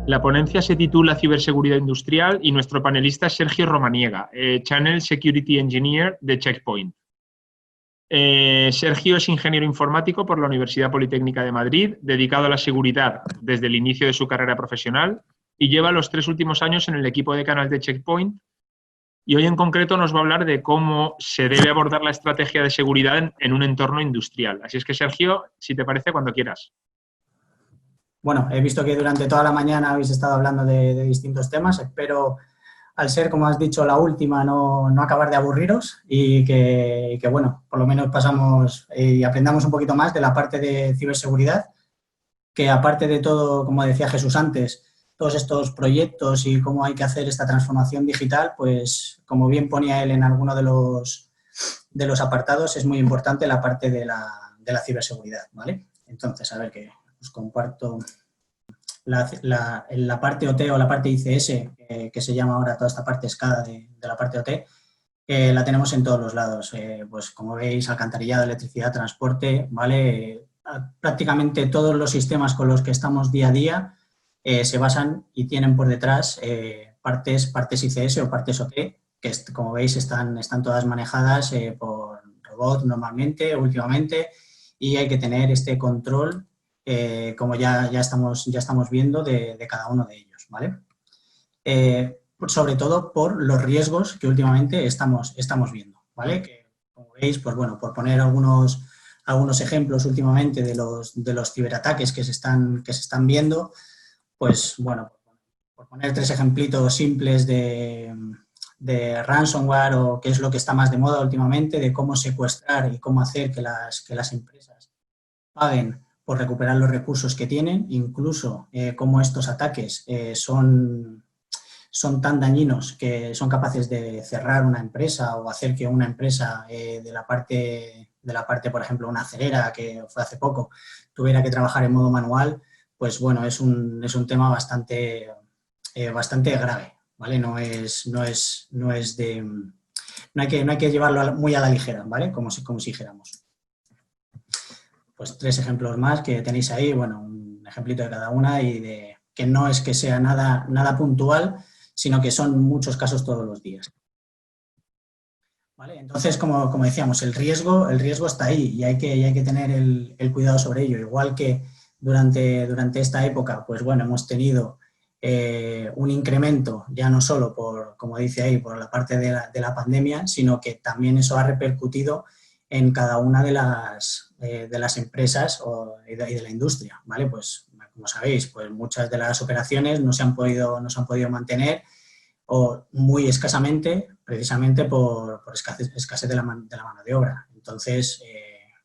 La ponencia se titula Ciberseguridad Industrial y nuestro panelista es Sergio Romaniega, Channel Security Engineer de Check Point. Sergio es ingeniero informático por la Universidad Politécnica de Madrid, dedicado a la seguridad desde el inicio de su carrera profesional y lleva los 3 últimos años en el equipo de canal de Check Point. Y hoy en concreto nos va a hablar de cómo se debe abordar la estrategia de seguridad en un entorno industrial. Así es que, Sergio, si te parece, cuando quieras. Bueno, he visto que durante toda la mañana habéis estado hablando de distintos temas. Espero, al ser, como has dicho, la última, no acabar de aburriros y que, bueno, por lo menos pasamos y aprendamos un poquito más de la parte de ciberseguridad, que aparte de todo, como decía Jesús antes, todos estos proyectos y cómo hay que hacer esta transformación digital, pues como bien ponía él en alguno de los apartados, es muy importante la parte de la ciberseguridad, ¿vale? Entonces, a ver, que os comparto la parte OT o la parte ICS, que se llama ahora toda esta parte SCADA de la parte OT, la tenemos en todos los lados. Pues como veis, alcantarillado, electricidad, transporte, ¿vale? Prácticamente todos los sistemas con los que estamos día a día se basan y tienen por detrás partes ICS o partes OT, que como veis están todas manejadas por robot normalmente, últimamente, y hay que tener este control como ya estamos viendo de cada uno de ellos, ¿vale? Sobre todo por los riesgos que últimamente estamos viendo, ¿vale? Que, como veis, pues bueno, por poner algunos ejemplos últimamente de los ciberataques que se están viendo, pues bueno, por poner 3 ejemplitos simples de ransomware o qué es lo que está más de moda últimamente, de cómo secuestrar y cómo hacer que las empresas paguen por recuperar los recursos que tienen, incluso cómo estos ataques son tan dañinos que son capaces de cerrar una empresa o hacer que una empresa de la parte, por ejemplo, una acerera que fue hace poco, tuviera que trabajar en modo manual. Pues bueno, es un tema bastante grave, ¿vale? No hay que llevarlo muy a la ligera, ¿vale? Como si dijéramos. Pues 3 ejemplos más que tenéis ahí, bueno, un ejemplito de cada una y de que no es que sea nada puntual, sino que son muchos casos todos los días. ¿Vale? Entonces, como decíamos, el riesgo está ahí y hay que tener el cuidado sobre ello. Igual que durante esta época, pues bueno, hemos tenido un incremento, ya no solo por, como dice ahí, por la parte de la pandemia, sino que también eso ha repercutido en cada una de las empresas y de la industria, ¿vale? Pues, como sabéis, pues muchas de las operaciones no se han podido mantener o muy escasamente, precisamente por escasez de la mano de obra. Entonces,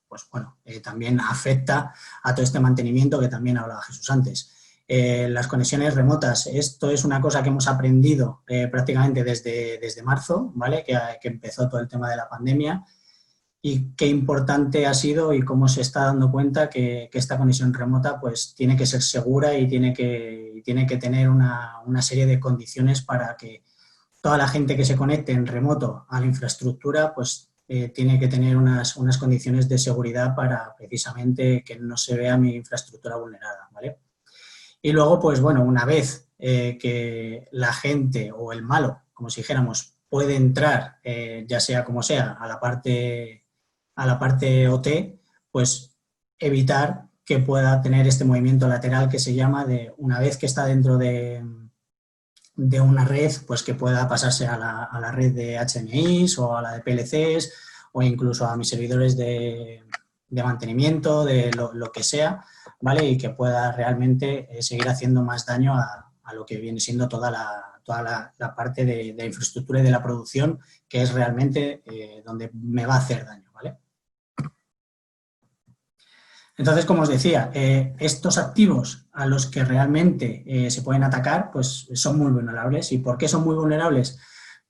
pues bueno, también afecta a todo este mantenimiento que también hablaba Jesús antes. Las conexiones remotas, esto es una cosa que hemos aprendido prácticamente desde marzo, ¿vale? Que empezó todo el tema de la pandemia. Y qué importante ha sido y cómo se está dando cuenta que esta conexión remota pues tiene que ser segura y tiene que tener una serie de condiciones para que toda la gente que se conecte en remoto a la infraestructura pues tiene que tener unas condiciones de seguridad para precisamente que no se vea mi infraestructura vulnerada, ¿vale? Y luego, pues bueno, una vez que la gente o el malo, como si dijéramos, puede entrar, ya sea como sea, a la parte OT, pues evitar que pueda tener este movimiento lateral que se llama de una vez que está dentro de una red, pues que pueda pasarse a la red de HMIs o a la de PLCs o incluso a mis servidores de mantenimiento, de lo que sea, ¿vale? Y que pueda realmente seguir haciendo más daño a lo que viene siendo toda la parte de infraestructura y de la producción, que es realmente donde me va a hacer daño, ¿vale? Entonces, como os decía, estos activos a los que realmente se pueden atacar, pues son muy vulnerables. ¿Y por qué son muy vulnerables?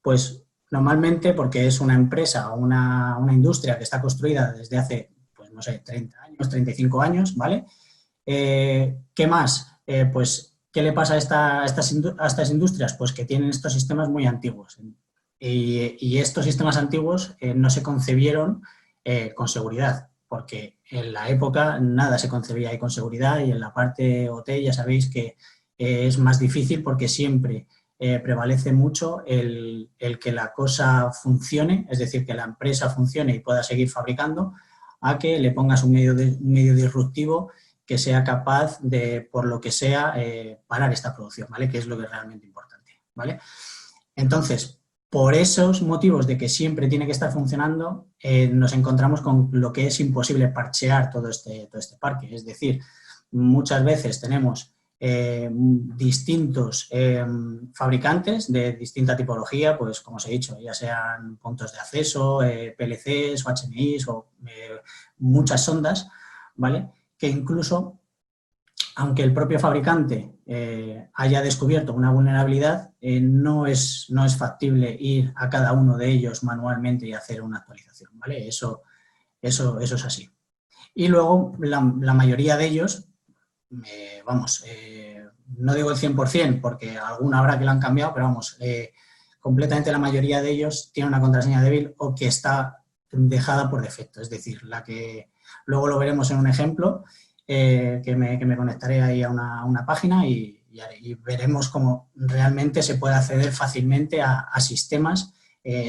Pues normalmente porque es una empresa o una industria que está construida desde hace, pues no sé, 30 años, 35 años, ¿vale? ¿Qué más? Pues, ¿qué le pasa a estas industrias? Pues que tienen estos sistemas muy antiguos. Y estos sistemas antiguos no se concebieron con seguridad, porque en la época nada se concebía ahí con seguridad y en la parte OT ya sabéis que es más difícil porque siempre prevalece mucho el que la cosa funcione, es decir, que la empresa funcione y pueda seguir fabricando, a que le pongas un medio disruptivo que sea capaz de, por lo que sea, parar esta producción, ¿vale? Que es lo que es realmente importante, ¿vale? Entonces, por esos motivos de que siempre tiene que estar funcionando, nos encontramos con lo que es imposible parchear todo este parque. Es decir, muchas veces tenemos distintos fabricantes de distinta tipología, pues como os he dicho, ya sean puntos de acceso, PLCs o HMIs o muchas sondas, ¿vale? Que incluso, aunque el propio fabricante haya descubierto una vulnerabilidad, no es factible ir a cada uno de ellos manualmente y hacer una actualización, ¿vale? Eso es así. Y luego, la mayoría de ellos, no digo el 100% porque alguna habrá que lo han cambiado, pero vamos, completamente la mayoría de ellos tiene una contraseña débil o que está dejada por defecto, es decir, la que luego lo veremos en un ejemplo, que me conectaré ahí a una página y veremos cómo realmente se puede acceder fácilmente a sistemas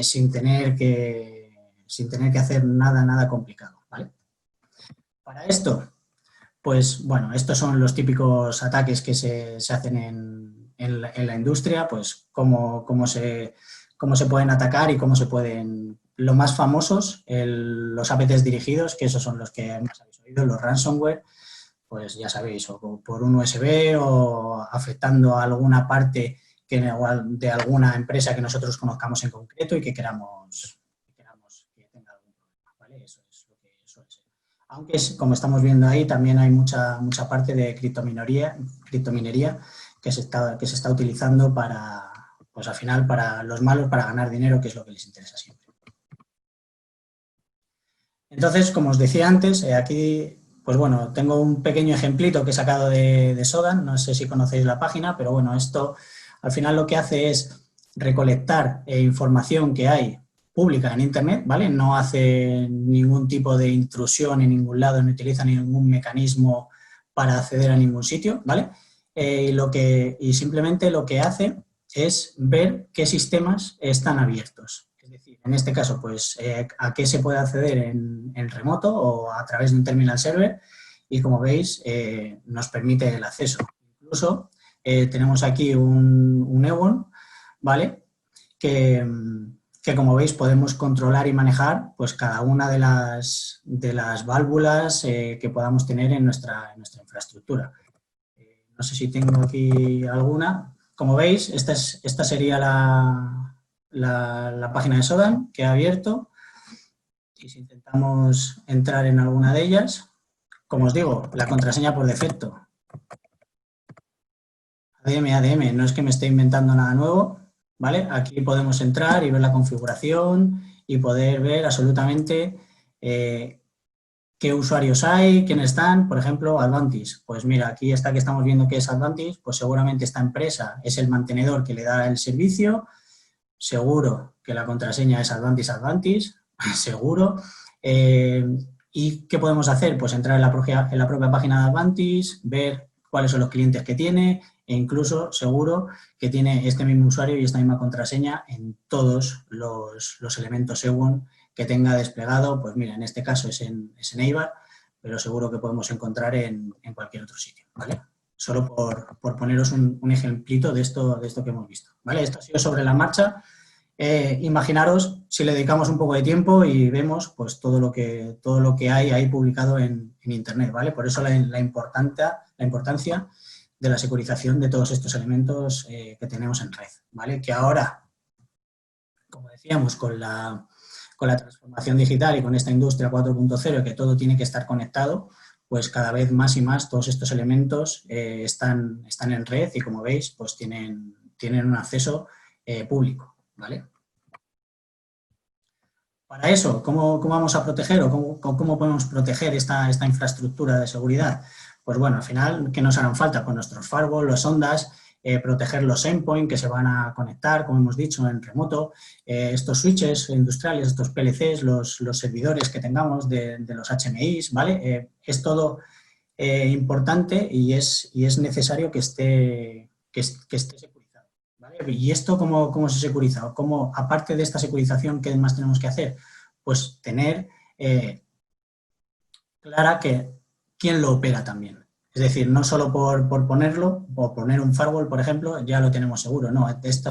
sin tener que hacer nada complicado, ¿vale? Para esto, pues bueno, estos son los típicos ataques que se hacen en la industria, pues cómo se pueden atacar y cómo se pueden... Los más famosos, los APTs dirigidos, que esos son los que más habéis oído, los ransomware, pues ya sabéis, o por un USB o afectando a alguna parte de alguna empresa que nosotros conozcamos en concreto y que queramos que tenga algún problema, ¿vale? Eso es lo que suele ser. Aunque, como estamos viendo ahí, también hay mucha parte de criptominería que se está utilizando para, pues al final, para los malos, para ganar dinero, que es lo que les interesa siempre. Entonces, como os decía antes, aquí, pues bueno, tengo un pequeño ejemplito que he sacado de Sodan, no sé si conocéis la página, pero bueno, esto al final lo que hace es recolectar información que hay pública en Internet, ¿vale? No hace ningún tipo de intrusión en ningún lado, no utiliza ningún mecanismo para acceder a ningún sitio, ¿vale? Y simplemente lo que hace es ver qué sistemas están abiertos. Es decir, en este caso, pues, a qué se puede acceder en remoto o a través de un terminal server y, como veis, nos permite el acceso. Incluso tenemos aquí un EWON, ¿vale? Que como veis podemos controlar y manejar pues cada una de las válvulas que podamos tener en nuestra infraestructura. No sé si tengo aquí alguna. Como veis, esta sería la página de Sodan que he abierto. Y si intentamos entrar en alguna de ellas, como os digo, la contraseña por defecto. ADM, no es que me esté inventando nada nuevo, ¿vale? Aquí podemos entrar y ver la configuración y poder ver absolutamente qué usuarios hay, quiénes están. Por ejemplo, Advantis. Pues mira, aquí está que estamos viendo que es Advantis, pues seguramente esta empresa es el mantenedor que le da el servicio. Seguro que la contraseña es Advantis, seguro. ¿Y qué podemos hacer? Pues entrar en la propia página de Advantis, ver cuáles son los clientes que tiene e incluso seguro que tiene este mismo usuario y esta misma contraseña en todos los elementos EWON que tenga desplegado. Pues mira, en este caso es en Eibar, pero seguro que podemos encontrar en cualquier otro sitio, ¿vale? Solo por poneros un ejemplito de esto que hemos visto, ¿vale? Esto ha sido sobre la marcha. Imaginaros si le dedicamos un poco de tiempo y vemos pues todo lo que hay ahí publicado en Internet, ¿vale? Por eso la importancia de la securización de todos estos elementos que tenemos en red, ¿vale? Que ahora, como decíamos, con la transformación digital y con esta industria 4.0, que todo tiene que estar conectado, pues cada vez más y más todos estos elementos están en red y, como veis, pues tienen un acceso público, ¿vale? Para eso, ¿cómo vamos a proteger o cómo podemos proteger esta infraestructura de seguridad? Pues bueno, al final, ¿qué nos harán falta? Pues nuestros firewalls, las ondas, proteger los endpoints que se van a conectar, como hemos dicho, en remoto, estos switches industriales, estos PLCs, los servidores que tengamos de los HMIs, ¿vale? Es todo importante y es necesario que esté securizado, ¿vale? ¿Y esto cómo se securiza? ¿Cómo, aparte de esta securización, qué más tenemos que hacer? Pues tener clara quién lo opera también. Es decir, no solo por ponerlo, o poner un firewall, por ejemplo, ya lo tenemos seguro. No, hace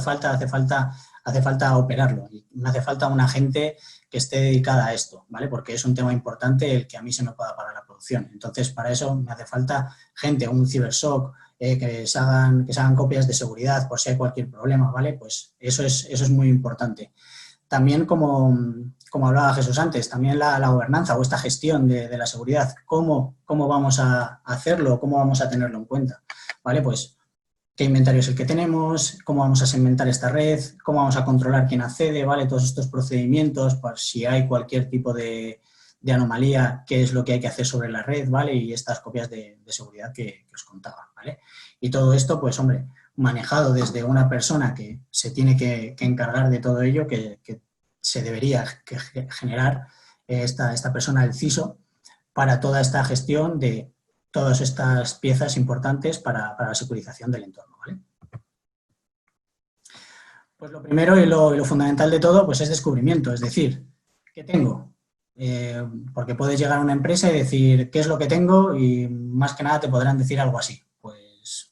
falta operarlo. Y me hace falta una gente que esté dedicada a esto, ¿vale? Porque es un tema importante el que a mí se me pueda parar la producción. Entonces, para eso me hace falta gente, un cibersoc, que se hagan copias de seguridad por si hay cualquier problema, ¿vale? Pues eso es muy importante. También, como hablaba Jesús antes, también la gobernanza o esta gestión de la seguridad, ¿cómo vamos a hacerlo? ¿Cómo vamos a tenerlo en cuenta? ¿Vale? Pues, ¿qué inventario es el que tenemos? ¿Cómo vamos a segmentar esta red? ¿Cómo vamos a controlar quién accede? ¿Vale? Todos estos procedimientos, por si hay cualquier tipo de anomalía, qué es lo que hay que hacer sobre la red, ¿vale? Y estas copias de seguridad que os contaba, ¿vale? Y todo esto, pues, hombre, manejado desde una persona que se tiene que encargar de todo ello, que se debería generar esta persona, el CISO, para toda esta gestión de todas estas piezas importantes para la securización del entorno, ¿vale? Pues lo primero y lo fundamental de todo, pues es descubrimiento, es decir, ¿qué tengo? Porque puedes llegar a una empresa y decir qué es lo que tengo y más que nada te podrán decir algo así. Pues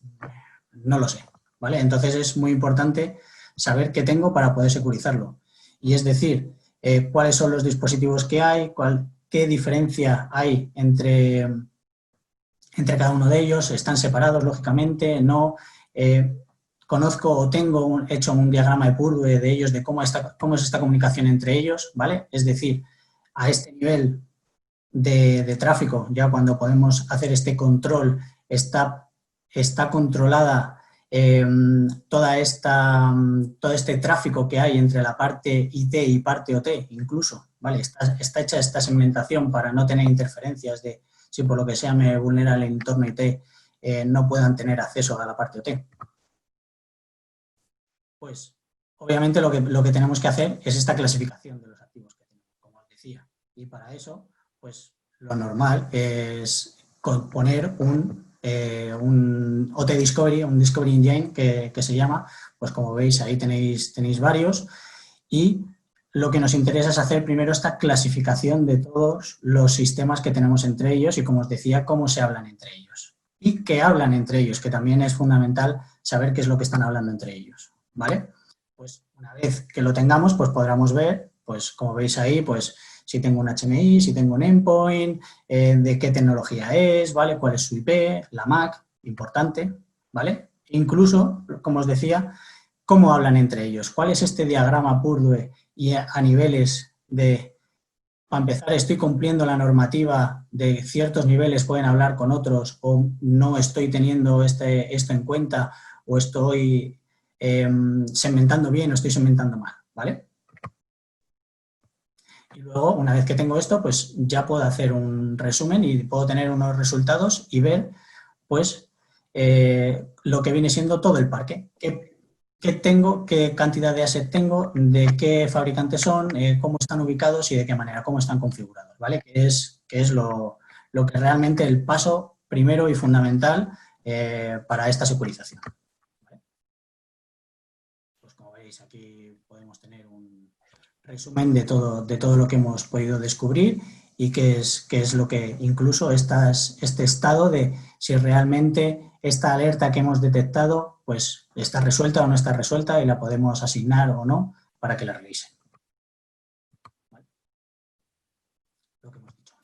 no lo sé, ¿vale? Entonces es muy importante saber qué tengo para poder securizarlo. Y es decir, cuáles son los dispositivos que hay, qué diferencia hay entre cada uno de ellos, están separados, lógicamente, no. Conozco o tengo hecho un diagrama de Purdue de ellos, de cómo es esta comunicación entre ellos, ¿vale? Es decir, a este nivel de tráfico, ya cuando podemos hacer este control, está controlada todo este tráfico que hay entre la parte IT y parte OT, incluso, ¿vale? Está hecha esta segmentación para no tener interferencias de si por lo que sea me vulnera el entorno IT, no puedan tener acceso a la parte OT. Pues, obviamente, lo que tenemos que hacer es esta clasificación de los activos que tenemos, como os decía. Y para eso, pues, lo normal es poner un OT Discovery, un Discovery Engine que se llama, pues como veis ahí tenéis varios, y lo que nos interesa es hacer primero esta clasificación de todos los sistemas que tenemos entre ellos y, como os decía, cómo se hablan entre ellos. Y qué hablan entre ellos, que también es fundamental saber qué es lo que están hablando entre ellos, ¿vale? Pues una vez que lo tengamos, pues podremos ver, pues como veis ahí, pues si tengo un HMI, si tengo un endpoint, de qué tecnología es, ¿vale? Cuál es su IP, la MAC, importante, ¿vale? Incluso, como os decía, cómo hablan entre ellos, cuál es este diagrama Purdue y a niveles de, para empezar, estoy cumpliendo la normativa de ciertos niveles, pueden hablar con otros o no estoy teniendo esto en cuenta o estoy segmentando bien o estoy segmentando mal, ¿vale? Y luego, una vez que tengo esto, pues ya puedo hacer un resumen y puedo tener unos resultados y ver, pues, lo que viene siendo todo el parque. ¿Qué tengo? ¿Qué cantidad de assets tengo? ¿De qué fabricantes son? ¿Cómo están ubicados y de qué manera? ¿Cómo están configurados? ¿Vale? Que es lo que realmente el paso primero y fundamental para esta securización. ¿Vale? Pues como veis, aquí podemos tener un resumen de todo lo que hemos podido descubrir y qué es lo que incluso este estado de si realmente esta alerta que hemos detectado pues está resuelta o no está resuelta y la podemos asignar o no para que la revisen. ¿Vale? Lo que hemos dicho.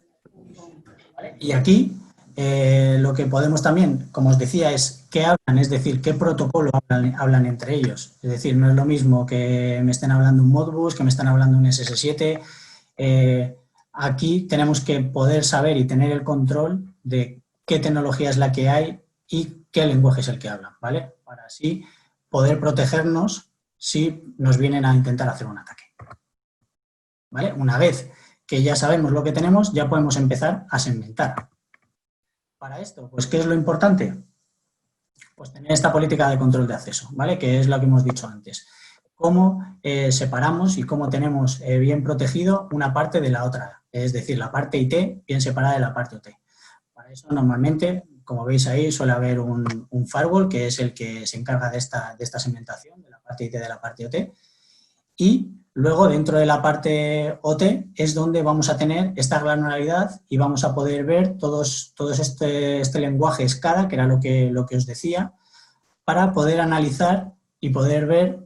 ¿Vale? Y aquí lo que podemos también, como os decía, es qué hablan, es decir, qué protocolo hablan entre ellos. Es decir, no es lo mismo que me estén hablando un Modbus, que me estén hablando un SS7. Aquí tenemos que poder saber y tener el control de qué tecnología es la que hay y qué lenguaje es el que hablan, ¿vale? Para así poder protegernos si nos vienen a intentar hacer un ataque. ¿Vale? Una vez que ya sabemos lo que tenemos, ya podemos empezar a segmentar. Para esto, pues, ¿qué es lo importante? Pues tener esta política de control de acceso, ¿vale? Que es lo que hemos dicho antes. Cómo separamos y cómo tenemos bien protegido una parte de la otra. Es decir, la parte IT bien separada de la parte OT. Para Para eso normalmente, como veis ahí, suele haber un firewall que es el que se encarga de esta segmentación, de la parte IT de la parte OT. Y luego dentro de la parte OT es donde vamos a tener esta granularidad y vamos a poder ver todo este lenguaje SCADA, que era lo que os decía, para poder analizar y poder ver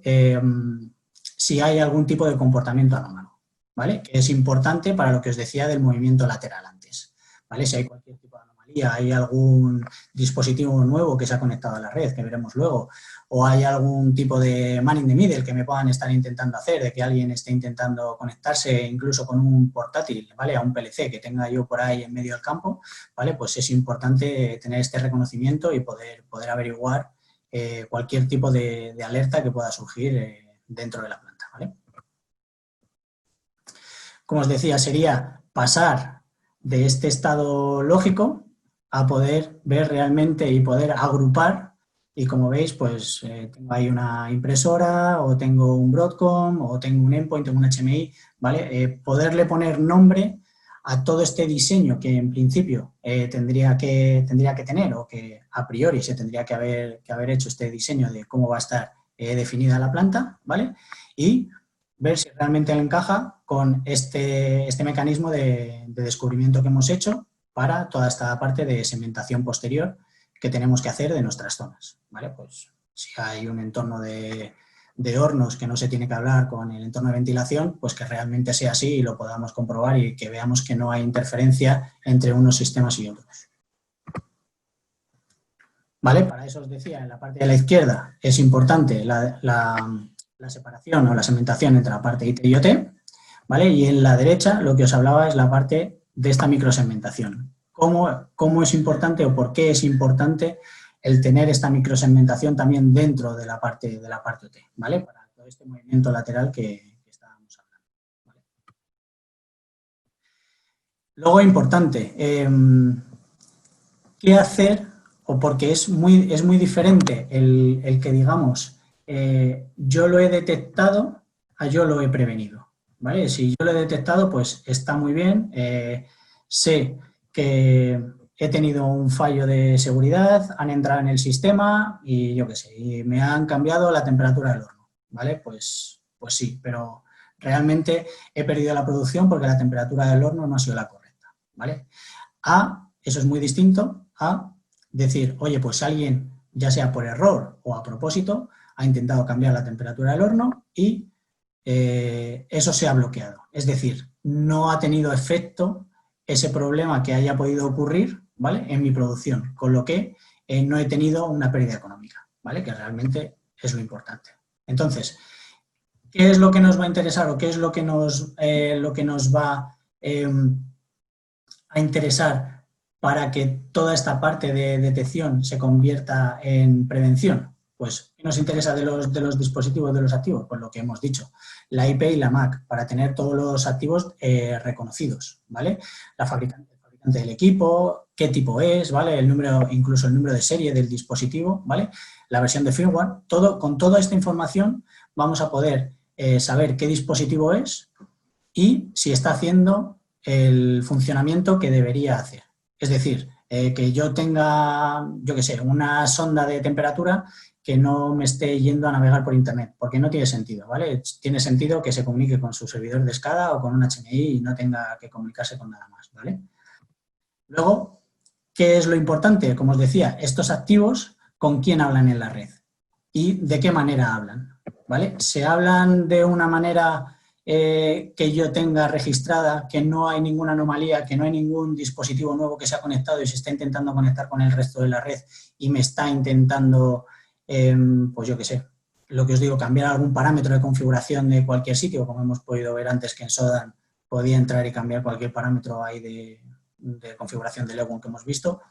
si hay algún tipo de comportamiento anómalo, ¿vale? Que es importante para lo que os decía del movimiento lateral antes, ¿vale? Si hay cualquier tipo de anomalía, hay algún dispositivo nuevo que se ha conectado a la red, que veremos luego, o hay algún tipo de man in the middle que me puedan estar intentando hacer, de que alguien esté intentando conectarse incluso con un portátil, ¿vale? A un PLC que tenga yo por ahí en medio del campo, ¿vale? Pues es importante tener este reconocimiento y poder averiguar cualquier tipo de alerta que pueda surgir dentro de la planta, ¿vale? Como os decía, sería pasar de este estado lógico a poder ver realmente y poder agrupar, y como veis, pues tengo ahí una impresora, o tengo un Broadcom, o tengo un endpoint, tengo un HMI, ¿vale? Poderle poner nombre a todo este diseño que en principio tendría que tener, o que a priori se tendría que haber hecho este diseño de cómo va a estar definida la planta, ¿vale? Y ver si realmente encaja con este mecanismo de descubrimiento que hemos hecho para toda esta parte de segmentación posterior que tenemos que hacer de nuestras zonas, ¿vale? Pues si hay un entorno de hornos que no se tiene que hablar con el entorno de ventilación, pues que realmente sea así y lo podamos comprobar y que veamos que no hay interferencia entre unos sistemas y otros. ¿Vale? Para eso os decía, en la parte de la izquierda es importante la separación o la segmentación entre la parte IT y OT, ¿vale? Y en la derecha lo que os hablaba es la parte de esta microsegmentación. ¿Cómo es importante o por qué es importante el tener esta microsegmentación también dentro de la parte OT, ¿vale? Para todo este movimiento lateral que estábamos hablando, ¿vale? Luego, importante, ¿qué hacer? O porque es muy diferente el que digamos yo lo he detectado a yo lo he prevenido, ¿vale? Si yo lo he detectado, pues está muy bien, sé que he tenido un fallo de seguridad, han entrado en el sistema y yo qué sé, y me han cambiado la temperatura del horno, ¿vale? Pues sí, pero realmente he perdido la producción porque la temperatura del horno no ha sido la correcta, ¿vale? Eso es muy distinto a decir, oye, pues alguien, ya sea por error o a propósito, ha intentado cambiar la temperatura del horno y eso se ha bloqueado. Es decir, no ha tenido efecto ese problema que haya podido ocurrir, ¿vale?, en mi producción, con lo que no he tenido una pérdida económica, ¿vale?, que realmente es lo importante. Entonces, ¿qué es lo que nos va a interesar o qué es lo que nos va a interesar para que toda esta parte de detección se convierta en prevención? Pues, ¿qué nos interesa de los dispositivos, de los activos? Pues lo que hemos dicho, la IP y la MAC, para tener todos los activos reconocidos, ¿vale? El fabricante del equipo, qué tipo es, ¿vale? Incluso el número de serie del dispositivo, ¿vale? La versión de firmware, con toda esta información vamos a poder saber qué dispositivo es y si está haciendo el funcionamiento que debería hacer. Es decir, que yo tenga, yo qué sé, una sonda de temperatura que no me esté yendo a navegar por internet, porque no tiene sentido, ¿vale? Tiene sentido que se comunique con su servidor de SCADA o con un HMI y no tenga que comunicarse con nada más, ¿vale? Luego, ¿qué es lo importante? Como os decía, estos activos, ¿con quién hablan en la red? ¿Y de qué manera hablan? ¿Vale? ¿Se hablan de una manera que yo tenga registrada, que no hay ninguna anomalía, que no hay ningún dispositivo nuevo que se ha conectado y se está intentando conectar con el resto de la red y me está intentando, pues yo qué sé, lo que os digo, cambiar algún parámetro de configuración de cualquier sitio, como hemos podido ver antes que en Sodan podía entrar y cambiar cualquier parámetro ahí de configuración de Lewon que hemos visto?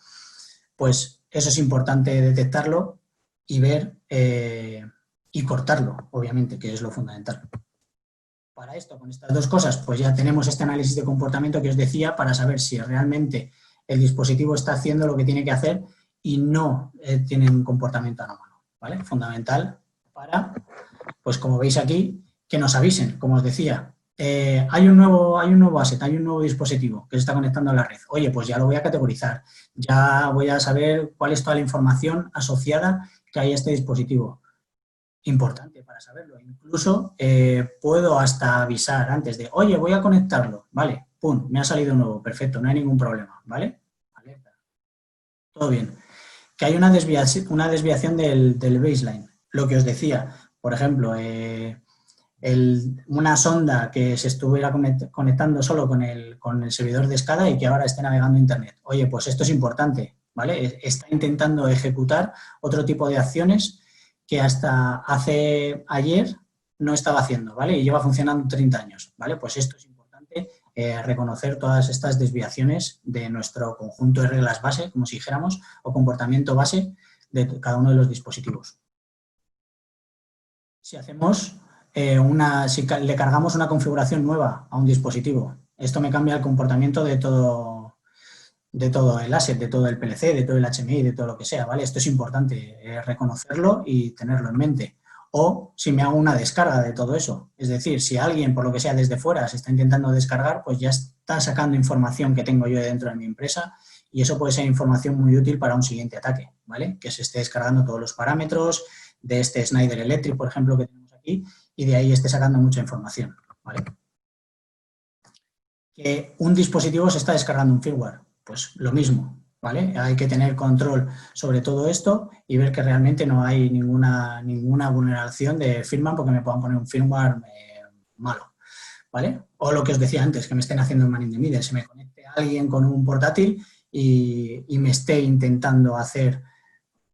Pues eso es importante detectarlo y ver y cortarlo, obviamente, que es lo fundamental. Para esto, con estas dos cosas, pues ya tenemos este análisis de comportamiento que os decía para saber si realmente el dispositivo está haciendo lo que tiene que hacer y no tiene un comportamiento anómalo, ¿vale? Fundamental para, pues como veis aquí, que nos avisen, como os decía, hay un nuevo asset, hay un nuevo dispositivo que se está conectando a la red. Oye, pues ya lo voy a categorizar, ya voy a saber cuál es toda la información asociada que hay a este dispositivo. Importante para saberlo. Incluso puedo hasta avisar antes de, oye, voy a conectarlo, vale, pum, me ha salido nuevo, perfecto, no hay ningún problema, ¿vale? Alerta. Todo bien. Que hay una desviación del baseline. Lo que os decía, por ejemplo, una sonda que se estuviera conectando solo con el servidor de SCADA y que ahora esté navegando Internet. Oye, pues esto es importante, ¿vale? Está intentando ejecutar otro tipo de acciones que hasta hace ayer no estaba haciendo, ¿vale? Y lleva funcionando 30 años, ¿vale? Pues esto es importante, reconocer todas estas desviaciones de nuestro conjunto de reglas base, como si dijéramos, o comportamiento base de cada uno de los dispositivos. Si hacemos si le cargamos una configuración nueva a un dispositivo, esto me cambia el comportamiento de todo el asset, de todo el PLC, de todo el HMI, de todo lo que sea, ¿vale? Esto es importante, reconocerlo y tenerlo en mente. O si me hago una descarga de todo eso, es decir, si alguien, por lo que sea, desde fuera se está intentando descargar, pues ya está sacando información que tengo yo dentro de mi empresa y eso puede ser información muy útil para un siguiente ataque, ¿vale? Que se esté descargando todos los parámetros de este Schneider Electric, por ejemplo, que tenemos aquí, y de ahí esté sacando mucha información, ¿vale? Que un dispositivo se está descargando un firmware, pues lo mismo, ¿vale? Hay que tener control sobre todo esto y ver que realmente no hay ninguna vulneración de firmware porque me puedan poner un firmware malo, ¿vale? O lo que os decía antes, que me estén haciendo un man in the middle, se me conecte alguien con un portátil y me esté intentando hacer,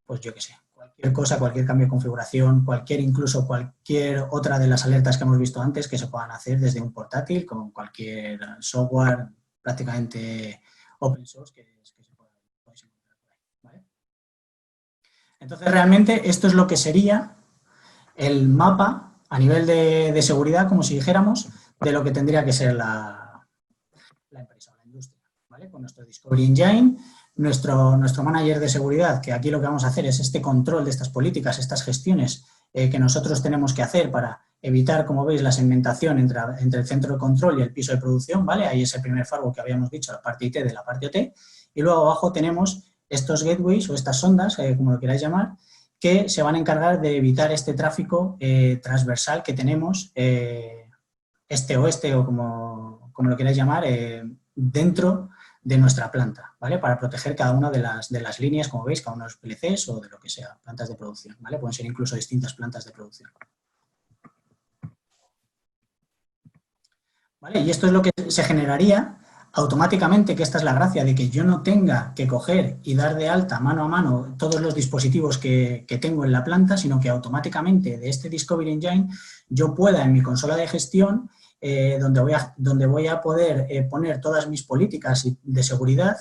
pues yo qué sé, cualquier cosa, cualquier cambio de configuración, incluso cualquier otra de las alertas que hemos visto antes que se puedan hacer desde un portátil con cualquier software prácticamente open source que se pueda encontrar por ahí, ¿vale? Entonces, realmente esto es lo que sería el mapa a nivel de seguridad, como si dijéramos, de lo que tendría que ser la empresa o la industria, ¿vale? Con nuestro Discovery Engine, nuestro manager de seguridad, que aquí lo que vamos a hacer es este control de estas políticas, estas gestiones que nosotros tenemos que hacer para evitar, como veis, la segmentación entre el centro de control y el piso de producción, ¿vale? Ahí es el primer firewall que habíamos dicho, la parte IT de la parte OT, y luego abajo tenemos estos gateways o estas sondas, como lo queráis llamar, que se van a encargar de evitar este tráfico transversal que tenemos, este-oeste o como lo queráis llamar, dentro de nuestra planta, ¿vale? Para proteger cada una de las líneas, como veis, cada uno de los PLCs o de lo que sea, plantas de producción, ¿vale? Pueden ser incluso distintas plantas de producción. ¿Vale? Y esto es lo que se generaría automáticamente, que esta es la gracia de que yo no tenga que coger y dar de alta mano a mano todos los dispositivos que tengo en la planta, sino que automáticamente de este Discovery Engine yo pueda en mi consola de gestión, donde voy a poder poner todas mis políticas de seguridad,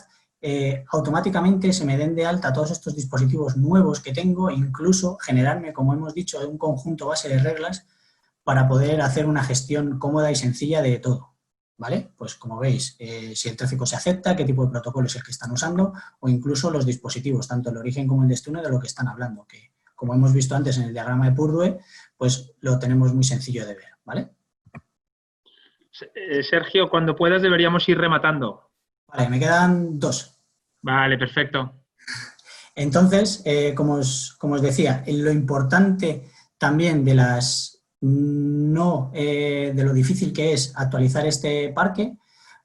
automáticamente se me den de alta todos estos dispositivos nuevos que tengo e incluso generarme, como hemos dicho, un conjunto base de reglas para poder hacer una gestión cómoda y sencilla de todo, ¿vale? Pues como veis, si el tráfico se acepta, qué tipo de protocolo es el que están usando o incluso los dispositivos, tanto el origen como el destino de lo que están hablando, que como hemos visto antes en el diagrama de Purdue, pues lo tenemos muy sencillo de ver, ¿vale? Sergio, cuando puedas deberíamos ir rematando. Vale, me quedan 2. Vale, perfecto. Entonces, como os decía, lo importante también de lo difícil que es actualizar este parque,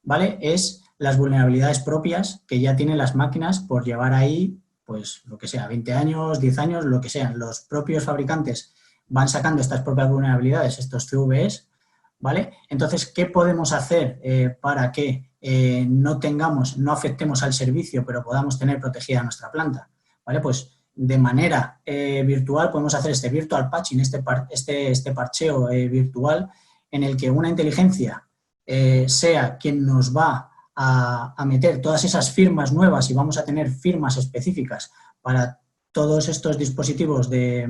¿vale? Es las vulnerabilidades propias que ya tienen las máquinas por llevar ahí, pues lo que sea, 20 años, 10 años, lo que sean. Los propios fabricantes van sacando estas propias vulnerabilidades, estos CVEs, ¿vale? Entonces, ¿qué podemos hacer para que no afectemos al servicio, pero podamos tener protegida nuestra planta? ¿Vale? Pues de manera virtual podemos hacer este virtual patching, este parcheo virtual en el que una inteligencia sea quien nos va a meter todas esas firmas nuevas y vamos a tener firmas específicas para todos estos dispositivos de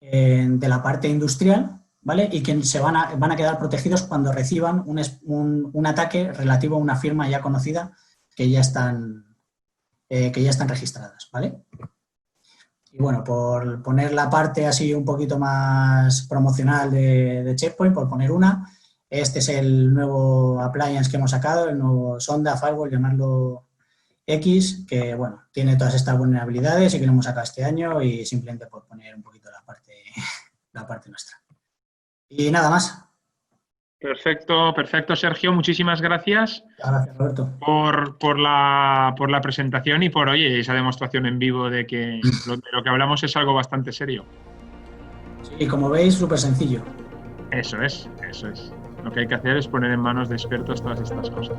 la parte industrial, ¿vale? Y que van a quedar protegidos cuando reciban un ataque relativo a una firma ya conocida que ya están registradas, ¿vale? Y bueno, por poner la parte así un poquito más promocional de Checkpoint, por poner una, este es el nuevo appliance que hemos sacado, el nuevo Sonda Firewall, llamarlo X, que bueno, tiene todas estas vulnerabilidades y que lo hemos sacado este año y simplemente por poner un poquito la parte nuestra. Y nada más. Perfecto, perfecto, Sergio. Muchísimas gracias Gracias, Roberto. por la presentación y por, oye, esa demostración en vivo de que de lo que hablamos es algo bastante serio. Sí, como veis, súper sencillo. Eso es, eso es. Lo que hay que hacer es poner en manos de expertos todas estas cosas.